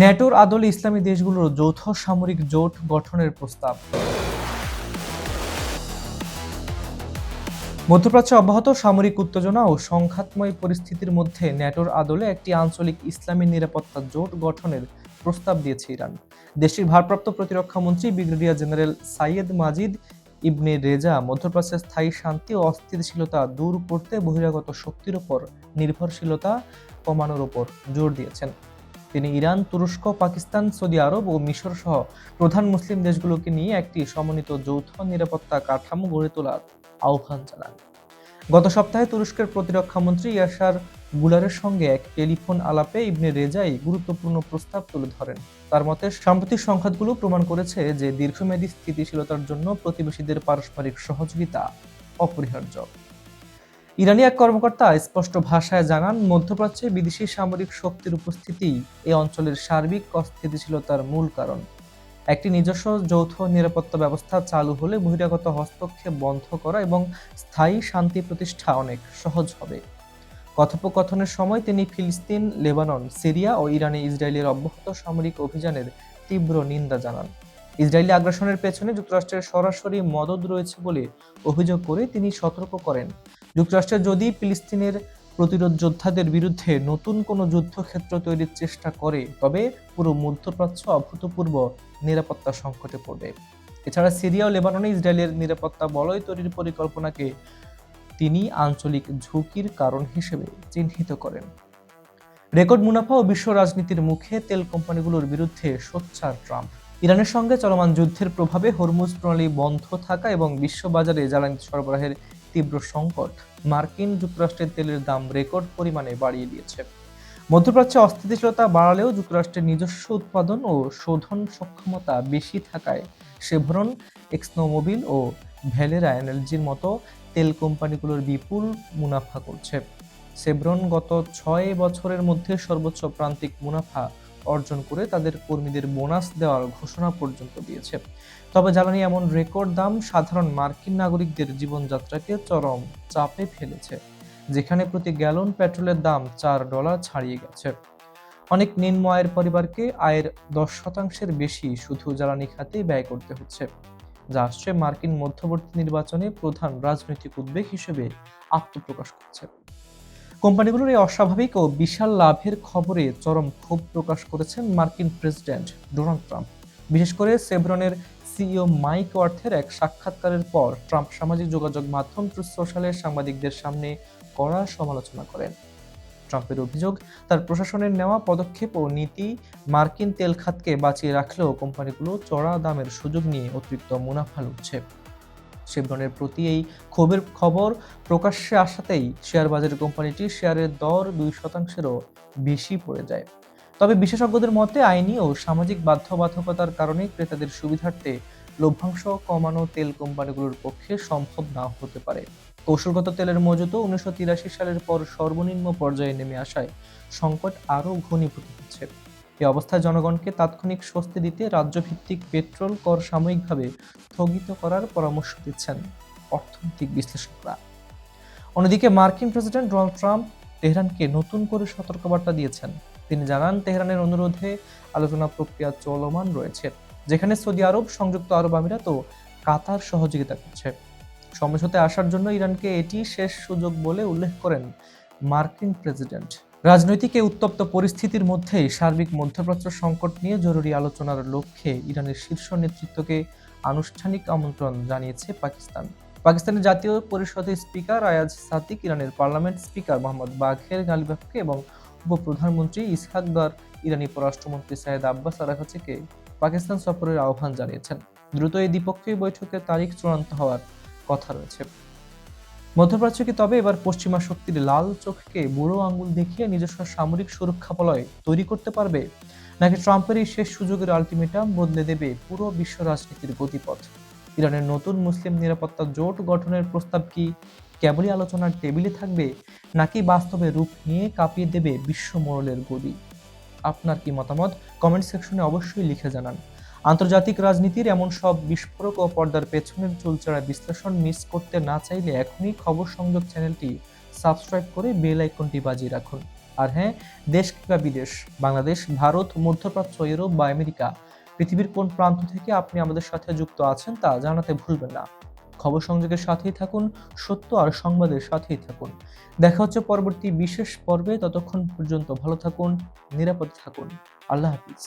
ন্যাটোর আদলে ইসলামী দেশগুলোর যৌথ সামরিক জোট গঠনের প্রস্তাব। মধ্যপ্রাচ্যে অব্যাহত সামরিক উত্তেজনা ও সংঘাতময় পরিস্থিতির মধ্যে ন্যাটোর আদলে একটি আঞ্চলিক ইসলামী নিরাপত্তা জোট গঠনের প্রস্তাব দিয়েছে ইরান। দেশটির ভারপ্রাপ্ত প্রতিরক্ষা মন্ত্রী ব্রিগেডিয়ার জেনারেল সাইয়েদ মাজিদ ইবনে রেজা মধ্যপ্রাচ্যের স্থায়ী শান্তি ও অস্থিতিশীলতা দূর করতে বহিরাগত শক্তির ওপর নির্ভরশীলতা কমানোর ওপর জোর দিয়েছেন। তিনি ইরান, তুরস্ক, পাকিস্তান, সৌদি আরব ও মিশর সহ প্রধান মুসলিম দেশগুলোকে নিয়ে একটি সমন্বিত যৌথ নিরাপত্তা কাঠামো গড়ে তোলার আহ্বান জানান। গত সপ্তাহে তুরস্কের প্রতিরক্ষা মন্ত্রী ইয়াসার গুলারের সঙ্গে এক টেলিফোন আলাপে ইবনে রেজাই গুরুত্বপূর্ণ প্রস্তাব তুলে ধরেন। তার মতে, সাম্প্রতিক সংঘাতগুলো প্রমাণ করেছে যে দীর্ঘমেয়াদী স্থিতিশীলতার জন্য প্রতিবেশীদের পারস্পরিক সহযোগিতা অপরিহার্য। ইরানি এক কর্মকর্তা স্পষ্ট ভাষায় জানান, মধ্যপ্রাচ্যে বিদেশি সামরিক শক্তির উপস্থিতি এ অঞ্চলের সার্বিক অস্থিতিশীলতার মূল কারণ। একটি নিজস্ব যৌথ নিরাপত্তা ব্যবস্থা চালু হলে বহিরাগত হস্তক্ষেপ বন্ধ করা এবং স্থায়ী শান্তি প্রতিষ্ঠা অনেক সহজ হবে। কথোপকথনের সময় তিনি ফিলিস্তিন, লেবানন, সিরিয়া ও ইরানে ইসরায়েলের অব্যাহত সামরিক অভিযানের তীব্র নিন্দা জানান। ইসরায়েলি আগ্রাসনের পেছনে যুক্তরাষ্ট্রের সরাসরি মদদ রয়েছে বলে অভিযোগ করে তিনি সতর্ক করেন, যুক্তরাষ্ট্র যদি ফিলিস্তিনের প্রতিরোধ যোদ্ধাদের বিরুদ্ধে নতুন কোনো যুদ্ধক্ষেত্র তৈরির চেষ্টা করে তবে পুরো মধ্যপ্রাচ্য অভূতপূর্ব নিরাপত্তা সংকটে পড়বে। এছাড়া সিরিয়া ও লেবাননে ইসরায়েলের নিরাপত্তা বলয় তৈরির পরিকল্পনাকে তিনি আঞ্চলিক ঝুঁকির কারণ হিসেবে চিহ্নিত করেন। রেকর্ড মুনাফা ও বিশ্ব রাজনীতির মুখে তেল কোম্পানিগুলোর বিরুদ্ধে সোচ্চার ট্রাম্প। ইরানের সঙ্গে চলমান যুদ্ধের প্রভাবে হরমুজ প্রণালী বন্ধ থাকা এবং বিশ্ববাজারে জ্বালানি সরবরাহের তীব্র সংকট মার্কিন যুক্তরাষ্ট্রের তেলের দাম রেকর্ড পরিমাণে বাড়িয়ে দিয়েছে। মধ্যপ্রাচ্যে অস্থিতিশীলতা বাড়ালেও যুক্তরাষ্ট্রের নিজস্ব উৎপাদন ও শোধন সক্ষমতা বেশি থাকায় শেভরন, এক্সনোমোবিল ও ভ্যালেরা এনার্জির মতো তেল কোম্পানিগুলোর বিপুল মুনাফা করছে। শেভরন গত 6 বছরের মধ্যে সর্বোচ্চ প্রান্তিক মুনাফা অর্জন করে তাদের কর্মীদের বোনাস দেওয়ার ঘোষণা পর্যন্ত দিয়েছে। তবে জ্বালানি এমন রেকর্ড দাম সাধারণ মার্কিন নাগরিকদের জীবনযাত্রাকে চরম চাপে ফেলেছে, যেখানে প্রতি গ্যালন পেট্রোলের দাম $4 ছাড়িয়ে গেছে। অনেক নিম্ন আয়ের পরিবারকে আয়ের 10% বেশি শুধু জ্বালানি খাতেই ব্যয় করতে হচ্ছে, যা আসছে মার্কিন মধ্যবর্তী নির্বাচনে প্রধান রাজনৈতিক উদ্বেগ হিসেবে আত্মপ্রকাশ করছে। কোম্পানিগুলোর এই অস্বাভাবিক ও বিশাল লাভের খবরে চরম ক্ষোভ প্রকাশ করেছেন মার্কিন প্রেসিডেন্ট ডোনাল্ড ট্রাম্প। বিশেষ করে শেভরনের সিইও মাইক ওয়ার্থের এক সাক্ষাৎকারের পর ট্রাম্প সামাজিক যোগাযোগ মাধ্যম ট্রুথ সোশ্যালের সাংবাদিকদের সামনে কড়া সমালোচনা করেন। ট্রাম্পের অভিযোগ, তার প্রশাসনের নেওয়া পদক্ষেপ ও নীতি মার্কিন তেল খাতকে বাঁচিয়ে রাখলেও কোম্পানিগুলো চড়া দামের সুযোগ নিয়ে অতিরিক্ত মুনাফা লুটছে। শেভরনের প্রতি এই ক্ষোভের খবর প্রকাশ্যে আসাতেই শেয়ার বাজারে কোম্পানিটির শেয়ারের দর 2%-এরও বেশি পড়ে যায়। তবে বিশেষজ্ঞদের মতে আইনি ও সামাজিক বাধ্যবাধকতার কারণে ক্রেতাদের সুবিধার্থে লভ্যাংশ কমানো তেল কোম্পানিগুলোর পক্ষে সম্ভব নাও হতে পারে। কৌশলগত তেলের মজুতও 1983 সালের পর সর্বনিম্ন পর্যায়ে নেমে আসায় সংকট আরও ঘনীভূত হচ্ছে। এই অবস্থায় জনগণকে তাৎক্ষণিক স্বস্তি দিতে রাজ্যভিত্তিক পেট্রোল কর সাময়িকভাবে স্থগিত করার পরামর্শ দিচ্ছেন অর্থনৈতিক বিশ্লেষকরা। অন্যদিকে মার্কিন প্রেসিডেন্ট ডোনাল্ড ট্রাম্প তেহরানকে নতুন করে সতর্কবার্তা দিয়েছেন। তিনি জানান, তেহরানের অনুরোধে আলোচনা প্রক্রিয়া চলমান রয়েছে, যেখানে সৌদি আরব, সংযুক্ত আরব আমিরাত ও কাতার সহযোগিতা করছে। সমঝোতায় আসার জন্য ইরানকে এটি শেষ সুযোগ বলে উল্লেখ করেন মার্কিন প্রেসিডেন্ট। রাজনৈতিক এই উত্তপ্ত পরিস্থিতির মধ্যেই সার্বিক মধ্যপ্রাচ্য সংকট নিয়ে জরুরি আলোচনার লক্ষ্যে ইরানের শীর্ষ নেতৃত্বকে আনুষ্ঠানিক আমন্ত্রণ জানিয়েছে পাকিস্তান। পাকিস্তানের জাতীয় পরিষদের স্পিকার আয়াজ সাদিক ইরানের পার্লামেন্ট স্পিকার মোহাম্মদ বাঘের গালিবাফকে এবং উপপ্রধানমন্ত্রী ইসহাক দার ইরানি পররাষ্ট্রমন্ত্রী সাইয়েদ আব্বাস আরাঘচিকে পাকিস্তান সফরের আহ্বান জানিয়েছেন। দ্রুত এই দ্বিপক্ষীয় বৈঠকের তারিখ চূড়ান্ত হওয়ার কথা রয়েছে। মধ্যপ্রাচ্য কি তবে এবার পশ্চিমা শক্তির লাল চোখকে বুড়ো আঙ্গুল দেখিয়ে নিজস্ব সামরিক সুরক্ষা বলয় তৈরি করতে পারবে, নাকি ট্রাম্পের এই শেষ সুযোগের আলটিমেটাম বদলে দেবে পুরো বিশ্ব রাজনীতির গতিপথ? ইরানের নতুন মুসলিম নিরাপত্তা জোট গঠনের প্রস্তাব কি কেবলই আলোচনার টেবিলে থাকবে, নাকি বাস্তবে রূপ নিয়ে কাঁপিয়ে দেবে বিশ্ব মোড়লের গদি? আপনার কি মতামত কমেন্ট সেকশনে অবশ্যই লিখে জানান। আন্তর্জাতিক রাজনীতির এমন সব বিস্ফোরক ও পর্দার পেছনের চুলচেরা বিশ্লেষণ মিস করতে না চাইলে এখনই খবর সংযোগ চ্যানেলটি সাবস্ক্রাইব করে বেল আইকনটি বাজিয়ে রাখুন। আর হ্যাঁ, দেশ কিংবা বিদেশ, বাংলাদেশ, ভারত, মধ্যপ্রাচ্য, ইউরোপ বা আমেরিকা, পৃথিবীর কোন প্রান্ত থেকে আপনি আমাদের সাথে যুক্ত আছেন তা জানাতে ভুলবেন না। খবর সংযোগের সাথেই থাকুন, সত্য আর সংবাদের সাথেই থাকুন। দেখা হচ্ছে পরবর্তী বিশেষ পর্বে। ততক্ষণ পর্যন্ত ভালো থাকুন, নিরাপদে থাকুন। আল্লাহ হাফিজ।